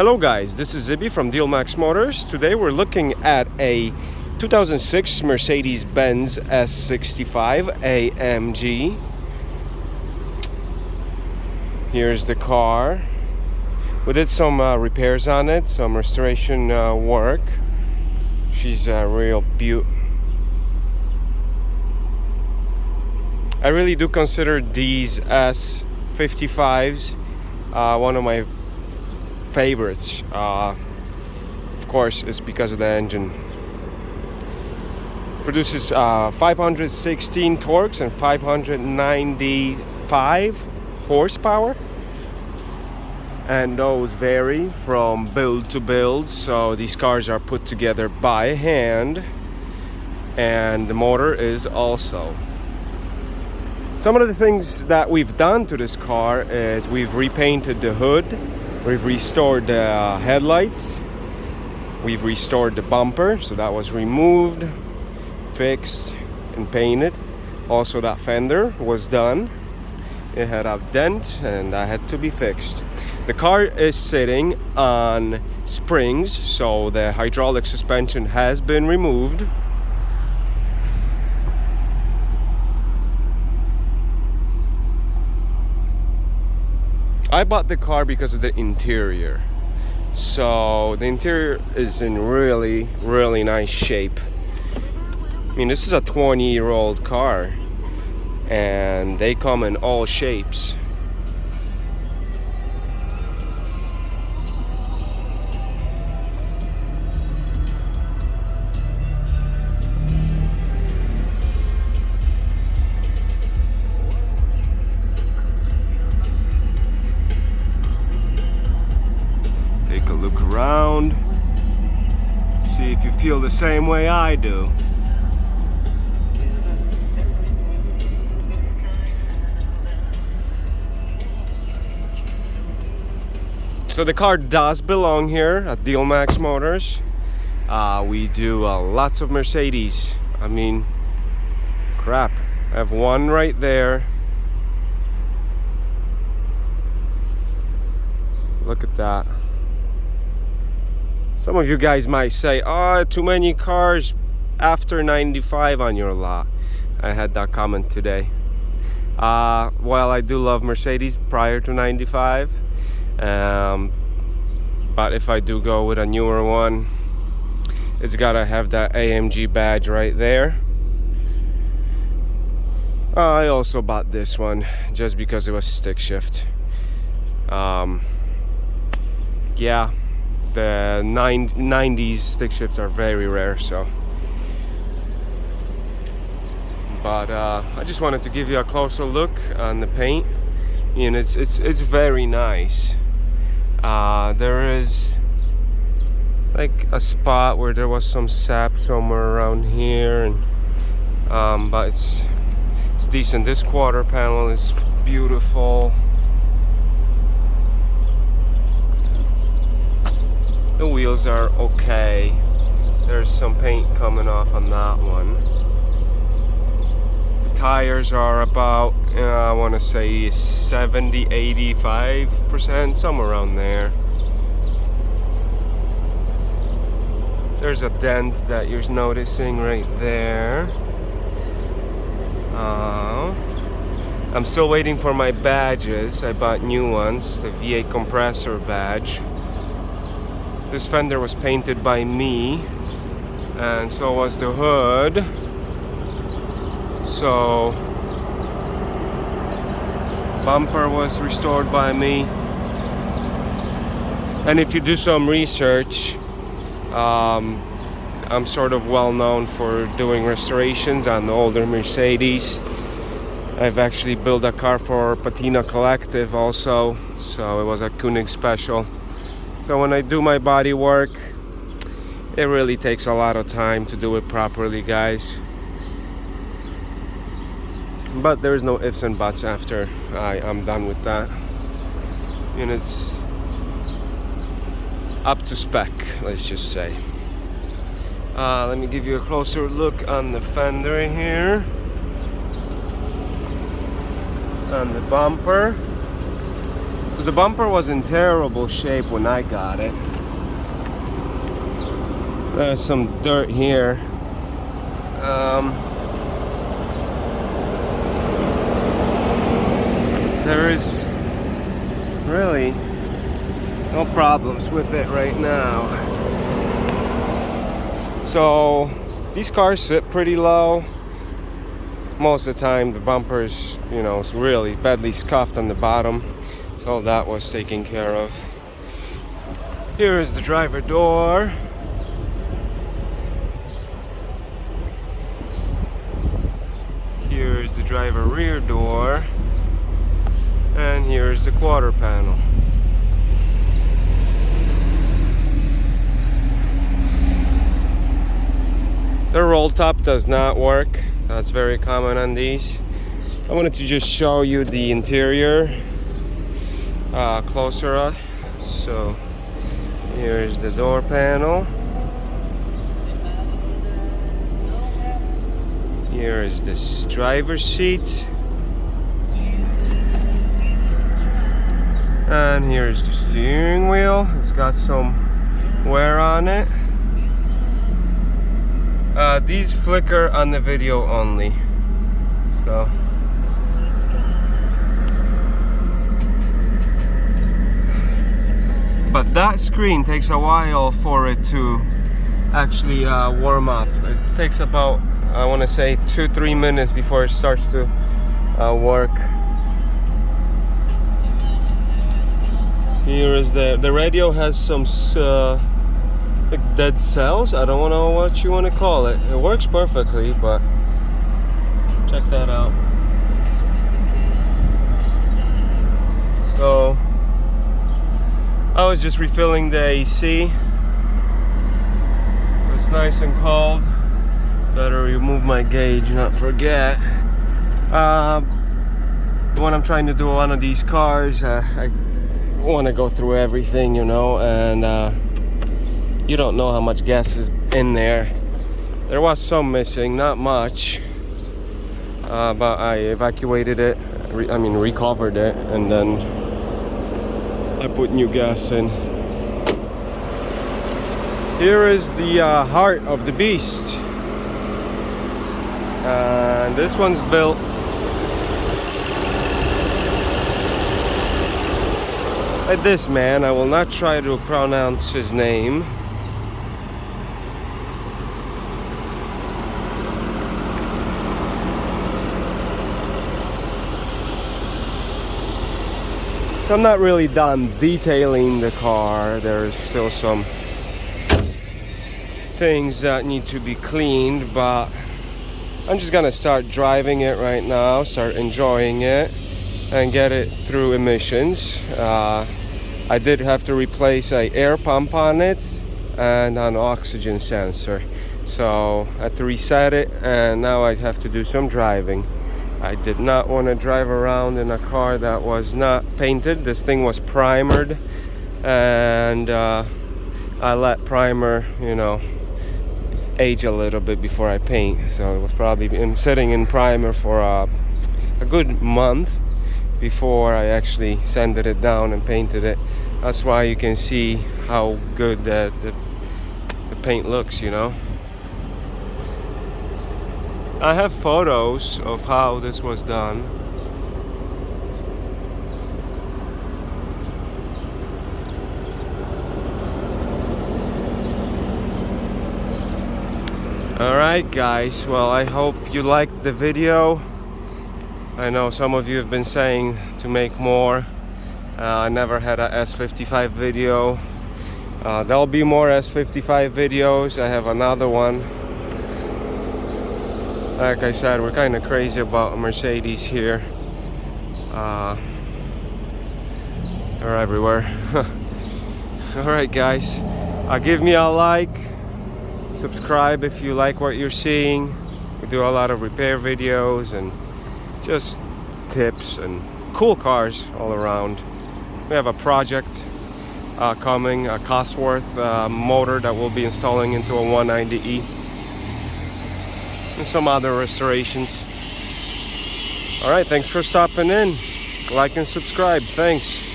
Hello guys, this is Zibby from Max Motors. Today we're looking at a 2006 Mercedes S55 AMG. Here's the car. We did some repairs on it, some restoration work. She's a real beaut. I really do consider these S55s one of my favorites. Of course, it's because of the engine. Produces 516 torques and 595 horsepower, and those vary from build to build, so these cars are put together by hand, and the motor is also. Some of the things that we've done to this car is we've repainted the hood, we've restored the headlights, we've restored the bumper, so that was removed, fixed and painted. Also that fender was done. It had a dent and that had to be fixed. The car is sitting on springs, so the hydraulic suspension has been removed. I bought the car because of the interior. So the interior is in really nice shape. I mean, this is a 20-year-old car and they come in all shapes. Take a look around, see if you feel the same way I do. So the car does belong here at Max Motors. We do lots of Mercedes. I mean, crap. I have one right there. Look at that. Some of you guys might say, oh, too many cars after 95 on your lot. I had that comment today. Well, I do love Mercedes prior to 95. But if I do go with a newer one, it's gotta have that AMG badge right there. I also bought this one just because it was stick shift. Yeah, the 90s stick shifts are very rare, so. But I just wanted to give you a closer look on the paint. You know, it's very nice. There is like a spot where there was some sap somewhere around here, and but it's decent. This quarter panel is beautiful. The wheels are okay. There's some paint coming off on that one. The tires are about I want to say 70-85%, somewhere around there. There's a dent that you're noticing right there. I'm still waiting for my badges. I bought new ones, the V8 compressor badge. This fender was painted by me, and so was the hood. So bumper was restored by me. And if you do some research, I'm sort of well known for doing restorations on the older Mercedes. I've actually built a car for Patina Collective also, so it was a Koenig special. So when I do my body work, it really takes a lot of time to do it properly, guys. But there's no ifs and buts after I'm done with that. And it's up to spec, let's just say. Let me give you a closer look on the fender here. On the bumper. So the bumper was in terrible shape when I got it. There's some dirt here. There is really no problems with it right now. So these cars sit pretty low. Most of the time the bumper is, you know, it's really badly scuffed on the bottom. So that was taken care of. Here is the driver door. Here is the driver rear door. And here is the quarter panel. The roll top does not work. That's very common on these. I wanted to just show you the interior closer up. So here's the door panel. Here is this driver's seat. And here's the steering wheel. It's got some wear on it. These flicker on the video only. So but that screen takes a while for it to actually warm up. It takes about, I want to say, 2-3 minutes before it starts to work. Here is the radio has some like dead cells. I don't know what you want to call it. It works perfectly, but check that out. So I was just refilling the AC. It's nice and cold. Better remove my gauge, not forget. When I'm trying to do one of these cars, I want to go through everything, you know, and you don't know how much gas is in there. There was some missing, not much, but I evacuated it, recovered it, and then I put new gas in. Here is the heart of the beast. And this one's built by this man. I will not try to pronounce his name. So I'm not really done detailing the car. There's still some things that need to be cleaned, but I'm just gonna start driving it right now, start enjoying it, and get it through emissions. I did have to replace an air pump on it and an oxygen sensor, so I had to reset it, and now I have to do some driving. I did not want to drive around in a car that was not painted. This thing was primered, and I let primer, you know, age a little bit before I paint. So it was probably been sitting in primer for a good month before I actually sanded it down and painted it. That's why you can see how good the paint looks, you know. I have photos of how this was done. Alright guys, well, I hope you liked the video. I know some of you have been saying to make more. I never had a S55 video. There'll be more S55 videos. I have another one. Like I said, we're kind of crazy about Mercedes here. They're everywhere. Alright guys, give me a like, subscribe if you like what you're seeing. We do a lot of repair videos and just tips and cool cars all around. We have a project coming, a Cosworth motor that we'll be installing into a 190E. And some other restorations. Alright, thanks for stopping in. Like and subscribe. Thanks.